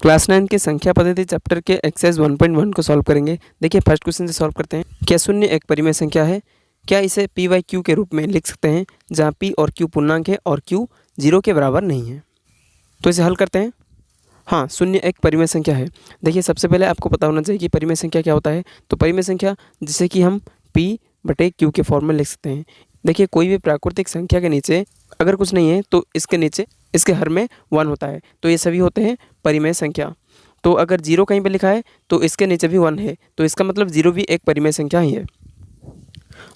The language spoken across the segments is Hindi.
क्लास 9 के संख्या पद्धति चैप्टर के एक्सरसाइज 1.1 को सॉल्व करेंगे। देखिए फर्स्ट क्वेश्चन से सॉल्व करते हैं। क्या शून्य एक परिमेय संख्या है? क्या इसे पी बाई क्यू के रूप में लिख सकते हैं जहाँ पी और क्यू पूर्णांक है और क्यू 0 के बराबर नहीं है? तो इसे हल करते हैं। हाँ, शून्य एक परिमेय संख्या है। देखिए सबसे पहले आपको पता होना चाहिए कि परिमेय संख्या क्या होता है। तो परिमेय संख्या जिसे कि हम पी बटे क्यू के फॉर्म में लिख सकते हैं। देखिए कोई भी प्राकृतिक संख्या के नीचे अगर कुछ नहीं है तो इसके नीचे इसके हर में 1 होता है, तो ये सभी होते हैं परिमेय संख्या। तो अगर 0 कहीं पे लिखा है तो इसके नीचे भी 1 है, तो इसका मतलब 0 भी एक परिमेय संख्या ही है।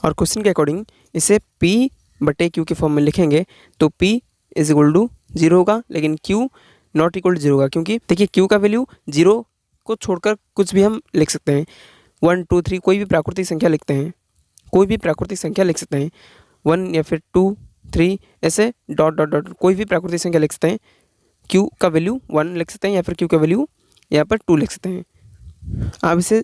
और क्वेश्चन के अकॉर्डिंग इसे p बटे क्यू के फॉर्म में लिखेंगे तो p इज इक्वल टू 0 होगा, लेकिन q नॉट इक्वल टू 0 होगा, क्योंकि देखिए q का वैल्यू 0 को छोड़कर कुछ भी हम लिख सकते हैं। 1 2 3 कोई भी प्राकृतिक संख्या लिखते हैं, कोई भी प्राकृतिक संख्या लिख सकते हैं। 1 या फिर 2 3 ऐसे डॉट डॉट डॉट कोई भी प्राकृतिक संख्या लिख सकते हैं। q का वैल्यू 1 लिख सकते हैं या फिर q का वैल्यू यहाँ पर 2 लिख सकते हैं। आप इसे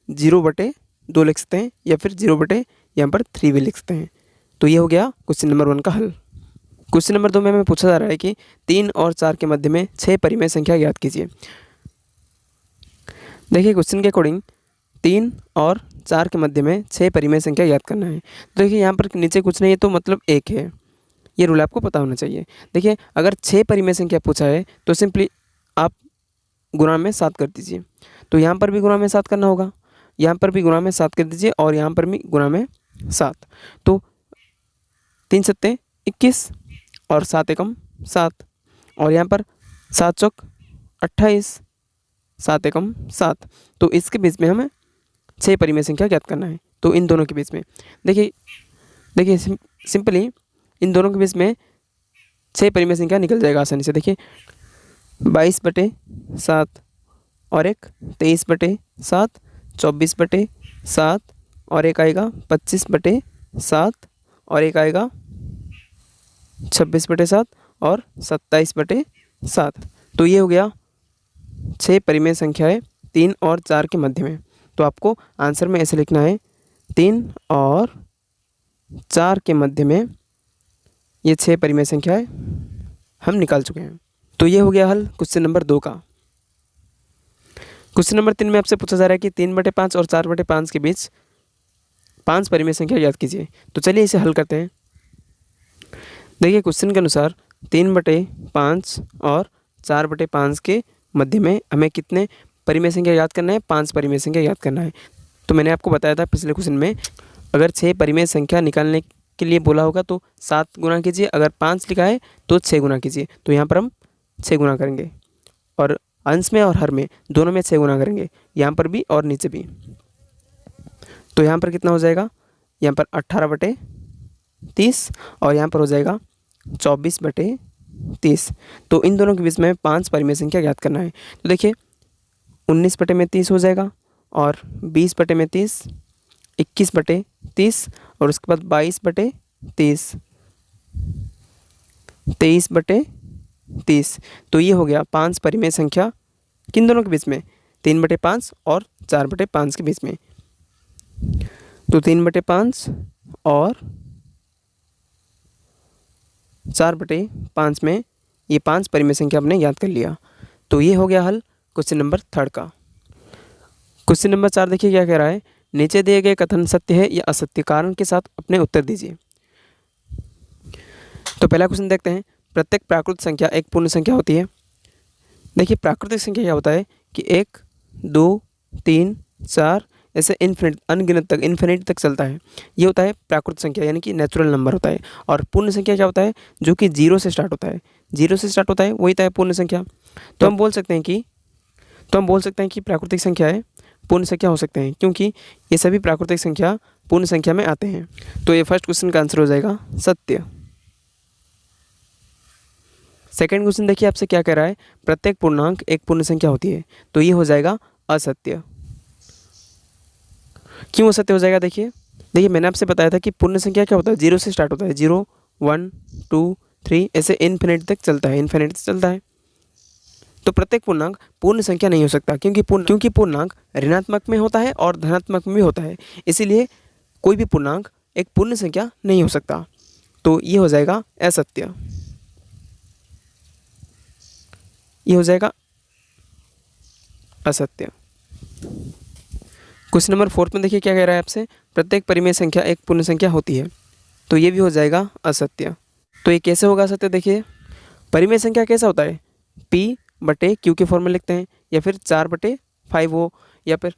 0/2 लिख सकते हैं या फिर 0 यहाँ पर 3 भी लिख सकते हैं। तो ये हो गया क्वेश्चन नंबर 1 का हल। क्वेश्चन नंबर 2 में हमें पूछा जा रहा है कि 3 और 4 के मध्य में 6 परिमेय संख्या ज्ञात कीजिए। देखिए क्वेश्चन के अकॉर्डिंग 3 और 4 के मध्य में 6 परिमेय संख्या ज्ञात करना है। तो देखिए यहाँ पर नीचे कुछ नहीं है तो मतलब 1 है, ये रूल आपको पता होना चाहिए। देखिए अगर 6 परिमेय संख्या पूछा है तो सिंपली आप गुणा में 7 कर दीजिए। तो यहाँ पर भी गुणा में 7 करना होगा, यहाँ पर भी गुणा में 7 कर दीजिए और यहाँ पर भी गुणा में 7। तो 3 सत्ते 21 और 7 एकम 7, और यहाँ पर 7 चौक 28, 7 एकम 7। तो इसके बीच में हमें 6 परिमेय संख्या ज्ञात करना है। तो इन दोनों के बीच में देखिए सिंपली इन दोनों के बीच में 6 परिमेय संख्या निकल जाएगा आसानी से। देखिए 22/7 और एक 23/7, 24/7 और एक आएगा 25/7 और एक आएगा 26/7 और 27/7। तो ये हो गया 6 परिमेय संख्याएं 3 और 4 के मध्य में। तो आपको आंसर में ऐसे लिखना है 3 और 4 के मध्य में ये 6 परिमेय संख्याएं हम निकाल चुके हैं। तो ये हो गया हल क्वेश्चन नंबर 2 का। क्वेश्चन नंबर 3 में आपसे पूछा जा रहा है कि 3/5 और 4/5 के बीच 5 परिमेय संख्या याद कीजिए। तो चलिए इसे हल करते हैं। देखिए क्वेश्चन के अनुसार 3/5 और 4/5 के मध्य में हमें कितने परिमेय संख्या याद करना है? 5 परिमेय संख्या याद करना है। तो मैंने आपको बताया था पिछले क्वेश्चन में, अगर 6 परिमेय संख्या निकालने के लिए बोला होगा तो 7 गुना कीजिए, अगर 5 लिखा है तो 6 गुना कीजिए। तो यहाँ पर हम 6 गुना करेंगे और अंश में और हर में दोनों में 6 गुना करेंगे, यहाँ पर भी और नीचे भी। तो यहाँ पर कितना हो जाएगा? यहाँ पर 18/30 और यहाँ पर हो जाएगा 24/30। तो इन दोनों के बीच में 5 परिमेय संख्या ज्ञात करना है। तो देखिए 19/30 हो जाएगा और 20/30, 21/30 और उसके बाद 22/30, 23/30। तो ये हो गया 5 परिमेय संख्या किन दोनों के बीच में? 3/5 और 4/5 के बीच में। तो 3/5 और 4/5 में ये 5 परिमेय संख्या आपने याद कर लिया। तो ये हो गया हल क्वेश्चन नंबर 3 का। क्वेश्चन नंबर 4 देखिए क्या कह रहा है, नीचे दिए गए कथन सत्य है या असत्य, कारण के साथ अपने उत्तर दीजिए। तो पहला क्वेश्चन देखते हैं, प्रत्येक प्राकृतिक संख्या एक पूर्ण संख्या होती है। देखिए प्राकृतिक संख्या क्या होता है कि 1 2 3 4 ऐसे अनगिनत तक इन्फिनिटी तक चलता है, ये होता है प्राकृतिक संख्या, यानी कि नेचुरल नंबर होता है। और पूर्ण संख्या क्या होता है? जो कि 0 से स्टार्ट होता है, 0 से स्टार्ट होता है वही होता है पूर्ण संख्या। तो हम बोल सकते हैं कि प्राकृतिक संख्याएं पूर्ण संख्या हो सकते हैं, क्योंकि ये सभी प्राकृतिक संख्या पूर्ण संख्या में आते हैं। तो ये फर्स्ट क्वेश्चन का आंसर हो जाएगा सत्य। सेकंड क्वेश्चन देखिए आपसे क्या कह रहा है, प्रत्येक पूर्णांक एक पूर्ण संख्या होती है। तो ये हो जाएगा असत्य। क्यों असत्य हो जाएगा? देखिए मैंने आपसे बताया था कि पूर्ण संख्या क्या होता है? 0 से स्टार्ट होता है, 0 1 2 3 ऐसे इन्फिनिटी तक चलता है, तो प्रत्येक पूर्णांक पूर्ण संख्या नहीं हो सकता, क्योंकि पूर्णांक ऋणात्मक में होता है और धनात्मक में भी होता है, इसीलिए कोई भी पूर्णांक एक पूर्ण संख्या नहीं हो सकता। तो ये हो जाएगा असत्य, ये हो जाएगा असत्य। क्वेश्चन नंबर 4 में देखिए क्या कह रहा है आपसे, प्रत्येक परिमेय संख्या एक पूर्ण संख्या होती है, तो ये भी हो जाएगा असत्य। तो ये कैसे होगा असत्य, देखिए परिमेय संख्या कैसा होता है, P/Q के फॉर्म में लिखते हैं, या फिर 4/5 हो, या फिर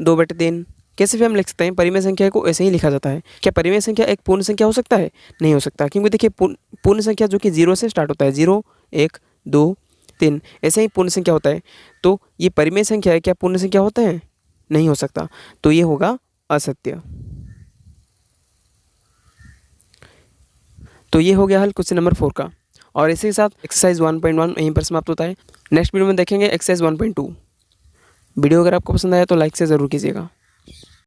2/3, कैसे भी हम लिख सकते हैं। परिमेय संख्या को ऐसे ही लिखा जाता है। क्या परिमेय संख्या एक पूर्ण संख्या हो सकता है, नहीं हो सकता, क्योंकि देखिए पूर्ण संख्या जो कि 0 से स्टार्ट होता है, 0 1 2 3, ऐसे ही पूर्ण संख्या होता है। तो ये परिमेय संख्या है, क्या पूर्ण संख्या होता है, नहीं हो सकता, तो ये होगा असत्य। तो ये हो गया हल क्वेश्चन नंबर 4 का, और इसी के साथ एक्सरसाइज 1.1 यहीं पर समाप्त होता है। नेक्स्ट वीडियो में देखेंगे एक्सरसाइज 1.2। वीडियो अगर आपको पसंद आया तो लाइक से ज़रूर कीजिएगा।